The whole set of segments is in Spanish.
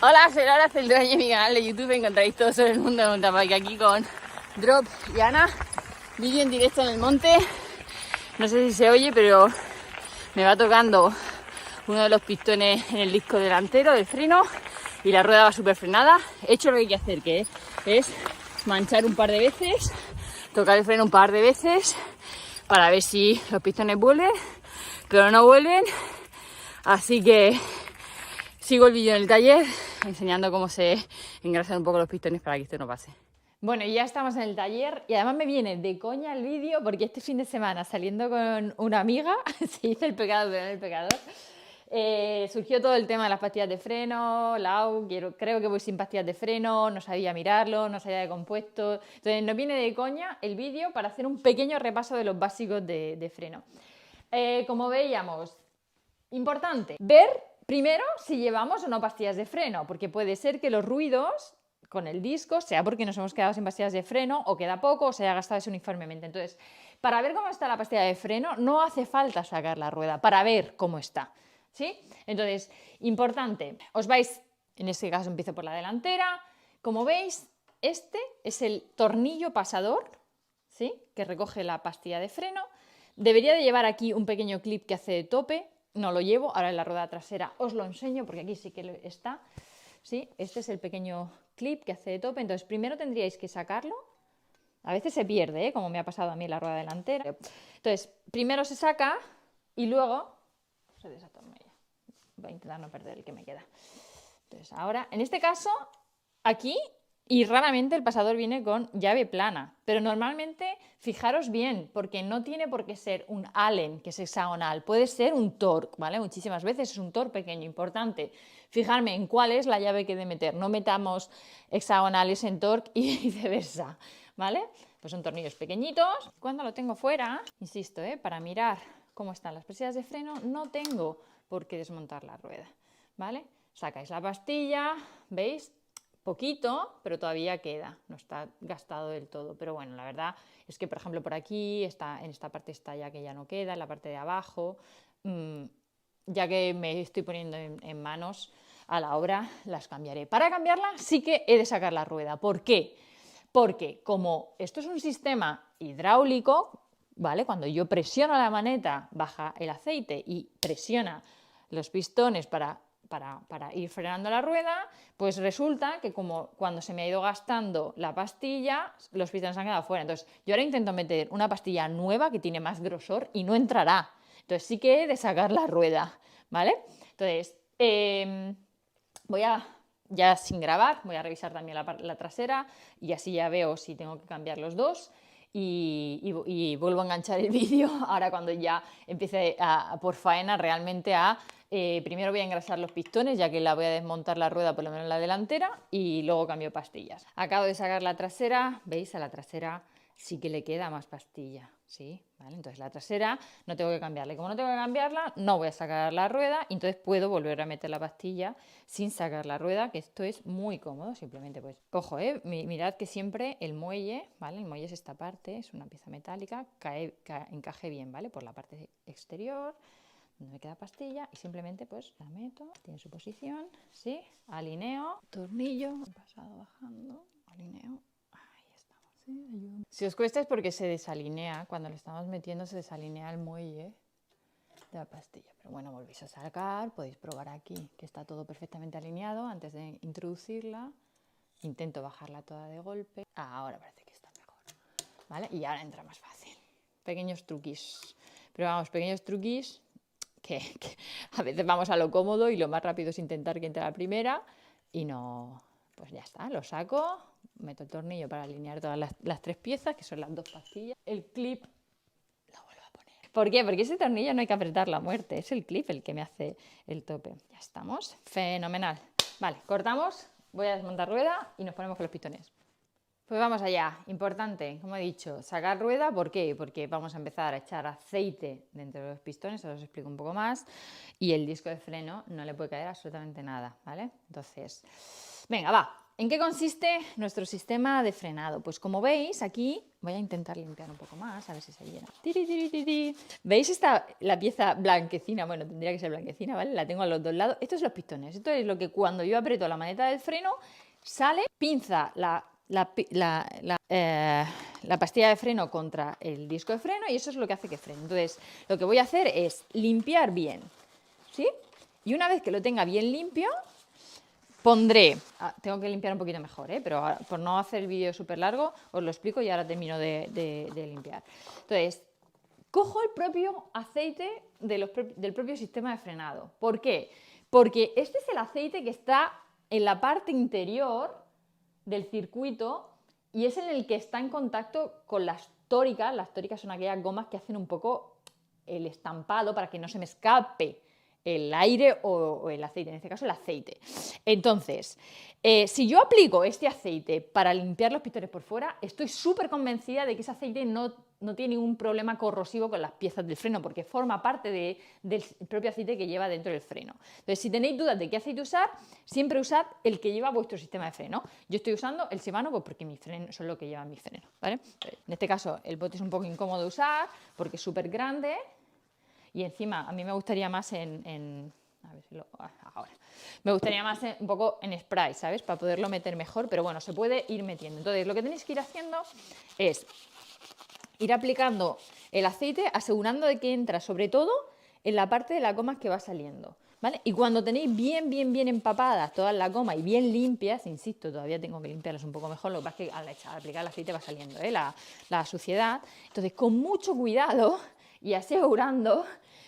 Hola, soy Laura Celdoña, en mi canal de YouTube encontráis todo sobre el mundo de mountain bike, aquí con Drop y Ana. Vídeo en directo en el monte. No sé si se oye, pero me va tocando uno de los pistones en el disco delantero del freno y la rueda va súper frenada. He hecho lo que hay que hacer, que es manchar un par de veces, tocar el freno un par de veces para ver si los pistones vuelven, pero no vuelven. Así que sigo el vídeo en el taller enseñando cómo se engrasan un poco los pistones para que esto no pase. Bueno, ya estamos en el taller y además me viene de coña el vídeo porque este fin de semana saliendo con una amiga, se dice el pecado pero no el pecador, surgió todo el tema de las pastillas de freno, creo que voy sin pastillas de freno, no sabía mirarlo, no sabía de compuestos. Entonces nos viene de coña el vídeo para hacer un pequeño repaso de los básicos de freno. Como veíamos, importante ver primero si llevamos o no pastillas de freno, porque puede ser que los ruidos con el disco sea porque nos hemos quedado sin pastillas de freno o queda poco o se haya gastado uniformemente. Entonces, para ver cómo está la pastilla de freno no hace falta sacar la rueda, para ver cómo está, ¿sí? Entonces, importante, en este caso empiezo por la delantera, como veis, este es el tornillo pasador, ¿sí? Que recoge la pastilla de freno. Debería de llevar aquí un pequeño clip que hace de tope, no lo llevo, ahora en la rueda trasera os lo enseño porque aquí sí que está, ¿sí? Este es el pequeño clip que hace de tope, entonces primero tendríais que sacarlo, a veces se pierde, como me ha pasado a mí en la rueda delantera. Entonces, primero se saca y luego se desatornilla. Voy a intentar no perder el que me queda. Entonces, ahora, en este caso, aquí, y raramente el pasador viene con llave plana, pero normalmente fijaros bien, porque no tiene por qué ser un Allen, que es hexagonal, puede ser un Torx, ¿vale? Muchísimas veces es un Torx pequeño, importante. Fijarme en cuál es la llave que he de meter, no metamos hexagonales en Torx y viceversa, ¿vale? Pues son tornillos pequeñitos. Cuando lo tengo fuera, insisto, para mirar cómo están las presillas de freno, no tengo por qué desmontar la rueda, ¿vale? Sacáis la pastilla, ¿veis? Poquito, pero todavía queda, no está gastado del todo. Pero bueno, la verdad es que, por ejemplo, por aquí, en esta parte está ya que ya no queda, en la parte de abajo, ya que me estoy poniendo en manos a la obra, las cambiaré. Para cambiarla sí que he de sacar la rueda. ¿Por qué? Porque como esto es un sistema hidráulico, ¿vale? Cuando yo presiono la maneta, baja el aceite y presiona los pistones para ir frenando la rueda, pues resulta que como cuando se me ha ido gastando la pastilla, los pistones han quedado fuera. Entonces, yo ahora intento meter una pastilla nueva que tiene más grosor y no entrará. Entonces, sí que he de sacar la rueda, ¿vale? Entonces, ya sin grabar, voy a revisar también la trasera y así ya veo si tengo que cambiar los dos. Y vuelvo a enganchar el vídeo ahora cuando ya empiece por faena realmente primero voy a engrasar los pistones ya que la voy a desmontar la rueda por lo menos la delantera y luego cambio pastillas. Acabo de sacar la trasera, veis, a la trasera sí que le queda más pastilla, ¿sí? ¿Vale? Entonces la trasera no tengo que cambiarla y como no tengo que cambiarla no voy a sacar la rueda y entonces puedo volver a meter la pastilla sin sacar la rueda, que esto es muy cómodo, simplemente pues cojo, mirad que siempre el muelle, ¿vale? El muelle es esta parte, es una pieza metálica, encaje bien, ¿vale? Por la parte exterior donde me queda pastilla y simplemente pues la meto, tiene su posición, ¿sí? Alineo, tornillo, pasado bajando, alineo. Si os cuesta es porque se desalinea, cuando lo estamos metiendo se desalinea el muelle de la pastilla. Pero bueno, volvéis a sacar, podéis probar aquí que está todo perfectamente alineado antes de introducirla. Intento bajarla toda de golpe. Ahora parece que está mejor, ¿vale? Y ahora entra más fácil. Pequeños truquis. Pero vamos, pequeños truquis que a veces vamos a lo cómodo y lo más rápido es intentar que entre la primera y no... Pues ya está, lo saco, meto el tornillo para alinear todas las tres piezas, que son las dos pastillas. El clip lo vuelvo a poner. ¿Por qué? Porque ese tornillo no hay que apretarlo a muerte, es el clip el que me hace el tope. Ya estamos, fenomenal. Vale, cortamos, voy a desmontar rueda y nos ponemos con los pistones. Pues vamos allá, importante, como he dicho, sacar rueda, ¿por qué? Porque vamos a empezar a echar aceite dentro de los pistones, ahora os explico un poco más, y el disco de freno no le puede caer absolutamente nada, ¿vale? Entonces, venga, va. ¿En qué consiste nuestro sistema de frenado? Pues como veis aquí, voy a intentar limpiar un poco más, a ver si se llena. Tiri, tiri, tiri. ¿Veis la pieza blanquecina? Bueno, tendría que ser blanquecina, ¿vale? La tengo a los dos lados. Esto es los pistones, esto es lo que cuando yo aprieto la maneta del freno, sale, pinza la pastilla de freno contra el disco de freno y eso es lo que hace que frene. Entonces, lo que voy a hacer es limpiar bien, ¿sí? Y una vez que lo tenga bien limpio, pondré... tengo que limpiar un poquito mejor, pero ahora, por no hacer el vídeo súper largo, os lo explico y ahora termino de limpiar. Entonces, cojo el propio aceite del propio sistema de frenado. ¿Por qué? Porque este es el aceite que está en la parte interior del circuito y es en el que está en contacto con las tóricas. Las tóricas son aquellas gomas que hacen un poco el estampado para que no se me escape el aire o el aceite, en este caso el aceite. Entonces, si yo aplico este aceite para limpiar los pistones por fuera, estoy súper convencida de que ese aceite no tiene ningún problema corrosivo con las piezas del freno, porque forma parte del propio aceite que lleva dentro del freno. Entonces, si tenéis dudas de qué aceite usar, siempre usad el que lleva vuestro sistema de freno. Yo estoy usando el Shimano pues porque mis frenos son lo que llevan mis frenos, ¿vale? En este caso, el bote es un poco incómodo de usar porque es súper grande. Y encima, a mí me gustaría más a ver si ahora. Me gustaría más un poco en spray, ¿sabes? Para poderlo meter mejor, pero bueno, se puede ir metiendo. Entonces, lo que tenéis que ir haciendo es ir aplicando el aceite, asegurando de que entra sobre todo en la parte de las gomas que va saliendo, ¿vale? Y cuando tenéis bien empapadas todas las gomas y bien limpias, insisto, todavía tengo que limpiarlas un poco mejor, lo que pasa es que al aplicar el aceite va saliendo la suciedad. Entonces, con mucho cuidado y asegurando,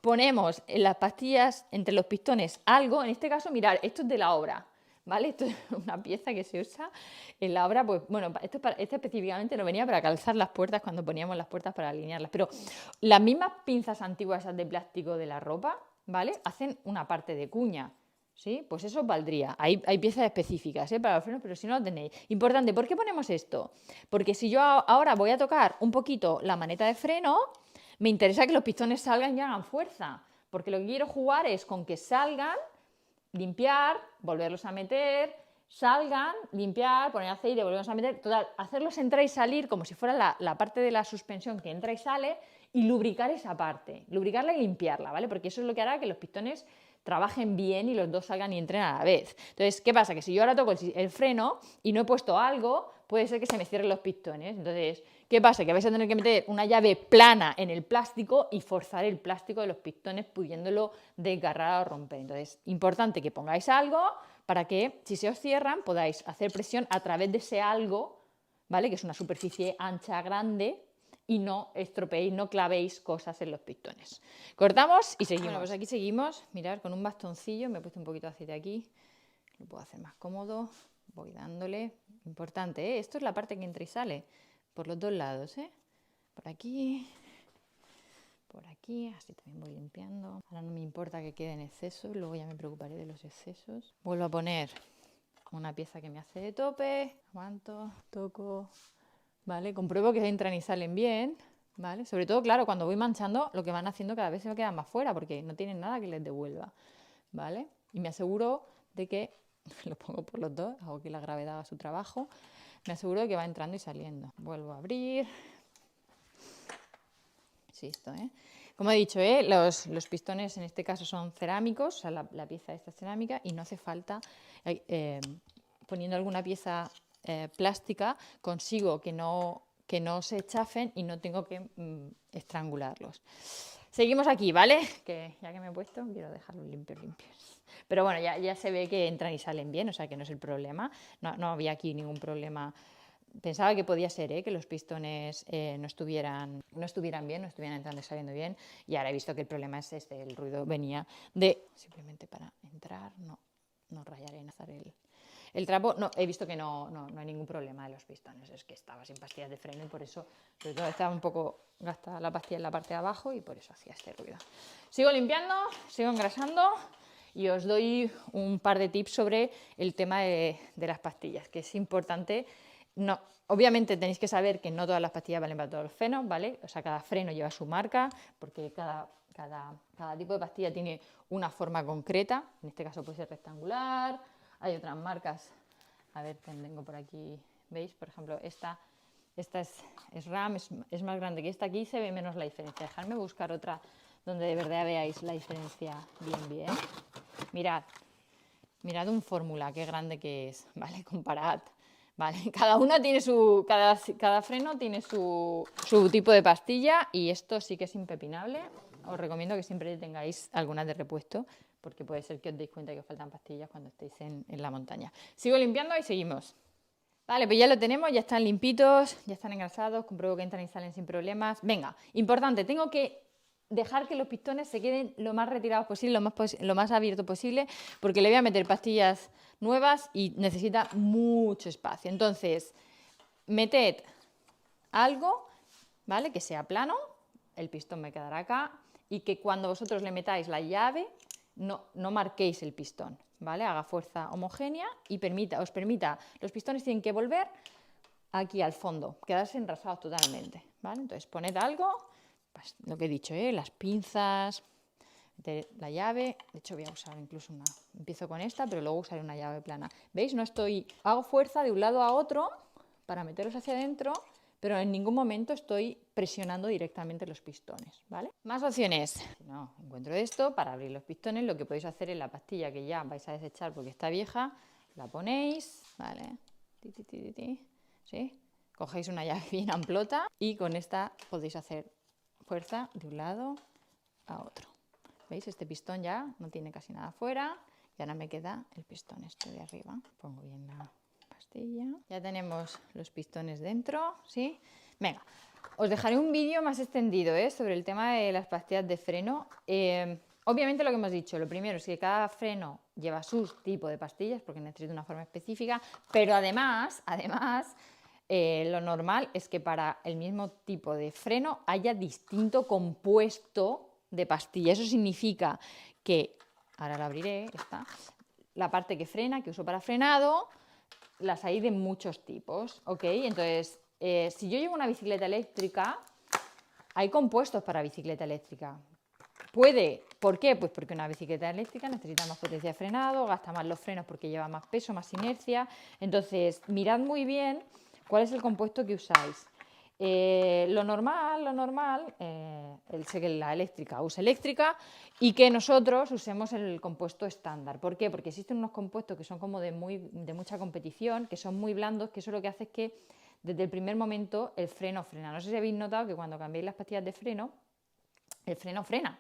ponemos en las pastillas entre los pistones algo, en este caso, mirad, esto es de la obra, ¿vale? Esto es una pieza que se usa en la obra, pues bueno, esto específicamente no venía para calzar las puertas cuando poníamos las puertas para alinearlas, pero las mismas pinzas antiguas esas de plástico de la ropa, ¿vale? Hacen una parte de cuña, ¿sí? Pues eso valdría. Hay piezas específicas, para los frenos, pero si no lo tenéis. Importante, ¿por qué ponemos esto? Porque si yo ahora voy a tocar un poquito la maneta de freno, me interesa que los pistones salgan y hagan fuerza, porque lo que quiero jugar es con que salgan, limpiar, volverlos a meter, salgan, limpiar, poner aceite, volverlos a meter, total, hacerlos entrar y salir como si fuera la parte de la suspensión que entra y sale y lubricar esa parte, lubricarla y limpiarla, ¿vale? Porque eso es lo que hará que los pistones trabajen bien y los dos salgan y entren a la vez. Entonces, ¿qué pasa? Que si yo ahora toco el freno y no he puesto algo, puede ser que se me cierren los pistones. Entonces, ¿qué pasa? Que vais a tener que meter una llave plana en el plástico y forzar el plástico de los pistones pudiéndolo desgarrar o romper. Entonces, importante que pongáis algo para que, si se os cierran, podáis hacer presión a través de ese algo, ¿vale? Que es una superficie ancha, grande, y no estropeéis, no clavéis cosas en los pistones. Cortamos y seguimos. Bueno, pues aquí seguimos. Mirad, con un bastoncillo, me he puesto un poquito de aceite aquí, lo puedo hacer más cómodo, voy dándole. Importante, ¿eh? Esto es la parte que entra y sale, por los dos lados, ¿eh? Por aquí, así también voy limpiando. Ahora no me importa que queden excesos, luego ya me preocuparé de los excesos. Vuelvo a poner una pieza que me hace de tope, aguanto, toco, ¿vale? Compruebo que entran y salen bien, ¿vale? Sobre todo, claro, cuando voy manchando, lo que van haciendo cada vez se me quedan más fuera porque no tienen nada que les devuelva, ¿vale? Y me aseguro de que, lo pongo por los dos, hago que la gravedad haga su trabajo, me aseguro de que va entrando y saliendo. Vuelvo a abrir. Insisto, ¿eh? Como he dicho, los pistones en este caso son cerámicos, o sea, la pieza esta es cerámica y no hace falta, poniendo alguna pieza plástica, consigo que no se chafen y no tengo que estrangularlos. Seguimos aquí, ¿vale? Que ya que me he puesto, quiero dejarlos limpios. Pero bueno, ya se ve que entran y salen bien, o sea que no es el problema. No había aquí ningún problema. Pensaba que podía ser que los pistones no estuvieran bien, no estuvieran entrando y saliendo bien, y ahora he visto que el problema es este, el ruido venía de simplemente para entrar, no rayaré en hacer el trapo. No, he visto que no hay ningún problema de los pistones, es que estaba sin pastillas de freno y por eso, sobre todo, estaba un poco gastada la pastilla en la parte de abajo y por eso hacía este ruido. Sigo limpiando, sigo engrasando y os doy un par de tips sobre el tema de las pastillas, que es importante no, obviamente tenéis que saber que no todas las pastillas valen para todos los frenos, ¿vale? O sea, cada freno lleva su marca, porque cada tipo de pastilla tiene una forma concreta. En este caso puede ser rectangular, hay otras marcas. A ver, tengo por aquí, ¿veis? Por ejemplo, esta es RAM, es más grande que esta. Aquí se ve menos la diferencia. Dejadme buscar otra donde de verdad veáis la diferencia bien. Mirad un fórmula, qué grande que es, ¿vale? Comparad, ¿vale? Cada freno tiene su tipo de pastilla y esto sí que es impepinable. Os recomiendo que siempre tengáis algunas de repuesto, porque puede ser que os deis cuenta que os faltan pastillas cuando estéis en la montaña. Sigo limpiando y seguimos. Vale, pues ya lo tenemos, ya están limpitos, ya están engrasados, compruebo que entran y salen sin problemas. Venga, importante, tengo que dejar que los pistones se queden lo más retirados posible, lo más abierto posible, porque le voy a meter pastillas nuevas y necesita mucho espacio. Entonces, meted algo, ¿vale? Que sea plano, el pistón me quedará acá, y que cuando vosotros le metáis la llave, no marquéis el pistón, ¿vale? Haga fuerza homogénea y os permita, los pistones tienen que volver aquí al fondo, quedarse enrasados totalmente, ¿vale? Entonces poned algo, pues, lo que he dicho, las pinzas, la llave, de hecho voy a usar incluso empiezo con esta, pero luego usaré una llave plana. ¿Veis? Hago fuerza de un lado a otro para meterlos hacia adentro, pero en ningún momento estoy presionando directamente los pistones, ¿vale? Más opciones. Si no encuentro esto, para abrir los pistones, lo que podéis hacer es la pastilla que ya vais a desechar porque está vieja, la ponéis, ¿vale? ¿Sí? Cogéis una llave bien amplota y con esta podéis hacer fuerza de un lado a otro. ¿Veis? Este pistón ya no tiene casi nada fuera y ahora me queda el pistón este de arriba. Pongo bien la pastilla. Ya tenemos los pistones dentro, ¿sí? Venga, os dejaré un vídeo más extendido sobre el tema de las pastillas de freno. Obviamente lo que hemos dicho, lo primero es que cada freno lleva su tipo de pastillas porque necesita una forma específica, pero además lo normal es que para el mismo tipo de freno haya distinto compuesto de pastilla. Eso significa que, ahora la abriré, la parte que frena, que uso para frenado, las hay de muchos tipos, ¿ok? Entonces, si yo llevo una bicicleta eléctrica, hay compuestos para bicicleta eléctrica. ¿Por qué? Pues porque una bicicleta eléctrica necesita más potencia de frenado, gasta más los frenos porque lleva más peso, más inercia. Entonces, mirad muy bien cuál es el compuesto que usáis. Lo normal, sé que la eléctrica usa eléctrica y que nosotros usemos el compuesto estándar. ¿Por qué? Porque existen unos compuestos que son como de mucha competición, que son muy blandos, que eso lo que hace es que desde el primer momento el freno frena. No sé si habéis notado que cuando cambiáis las pastillas de freno, el freno frena.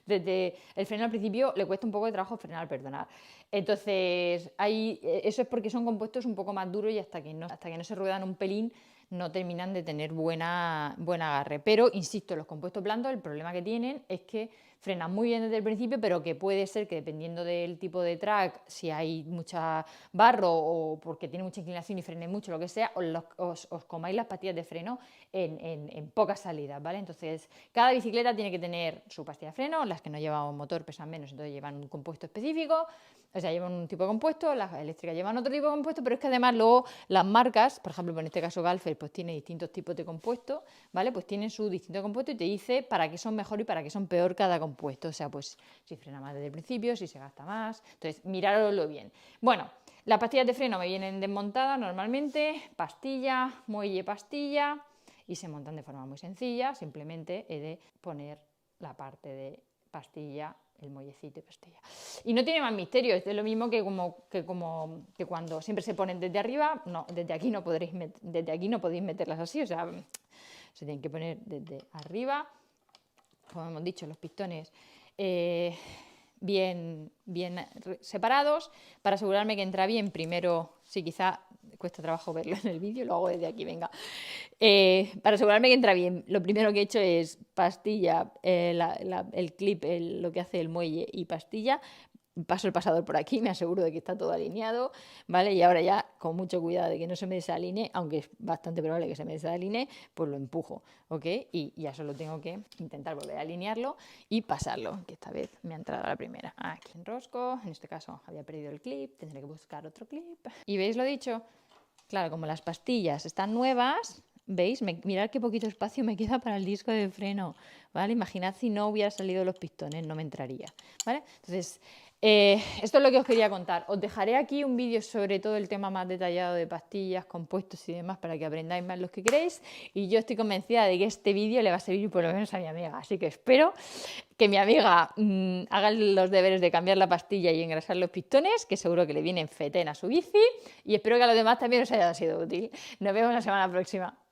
Desde el freno al principio le cuesta un poco de trabajo frenar, perdonad. Entonces, eso es porque son compuestos un poco más duros y hasta que no se ruedan un pelín no terminan de tener buen agarre. Pero, insisto, los compuestos blandos, el problema que tienen es que frenan muy bien desde el principio, pero que puede ser que dependiendo del tipo de track, si hay mucha barro o porque tiene mucha inclinación y frene mucho, lo que sea, os comáis las pastillas de freno en pocas salidas, ¿vale? Entonces, cada bicicleta tiene que tener su pastilla de freno, las que no llevan motor pesan menos, entonces llevan un compuesto específico, o sea, llevan un tipo de compuesto, las eléctricas llevan otro tipo de compuesto, pero es que además luego las marcas, por ejemplo, en este caso Galfer, pues tiene distintos tipos de compuestos, ¿vale? Pues tienen su distinto compuesto y te dice para qué son mejor y para qué son peor cada compuesto, o sea, pues si frena más desde el principio, si se gasta más, entonces mirároslo bien. Bueno, las pastillas de freno me vienen desmontadas normalmente, pastilla, muelle, pastilla, y se montan de forma muy sencilla, simplemente he de poner la parte de pastilla, el muellecito y pastilla. Y no tiene más misterio, es lo mismo que cuando siempre se ponen desde arriba, no, desde aquí no podéis meterlas así, o sea, se tienen que poner desde arriba, como hemos dicho, los pistones bien separados, para asegurarme que entra bien. Primero, sí, quizá cuesta trabajo verlo en el vídeo, lo hago desde aquí, venga. Para asegurarme que entra bien, lo primero que he hecho es pastilla, el clip, lo que hace el muelle y pastilla. Paso el pasador por aquí, me aseguro de que está todo alineado, ¿vale? Y ahora ya, con mucho cuidado de que no se me desalinee, aunque es bastante probable que se me desalinee, pues lo empujo, ¿ok? Y ya solo tengo que intentar volver a alinearlo y pasarlo, que esta vez me ha entrado la primera. Aquí enrosco, en este caso había perdido el clip, tendré que buscar otro clip. ¿Y veis lo dicho? Claro, como las pastillas están nuevas, ¿veis? Mirad qué poquito espacio me queda para el disco de freno, ¿vale? Imaginad si no hubiera salido los pistones, no me entraría, ¿vale? Entonces, esto es lo que os quería contar. Os dejaré aquí un vídeo sobre todo el tema más detallado de pastillas, compuestos y demás para que aprendáis más los que queréis. Y yo estoy convencida de que este vídeo le va a servir por lo menos a mi amiga. Así que espero que mi amiga haga los deberes de cambiar la pastilla y engrasar los pistones, que seguro que le vienen fetén a su bici. Y espero que a los demás también os haya sido útil. Nos vemos la semana próxima.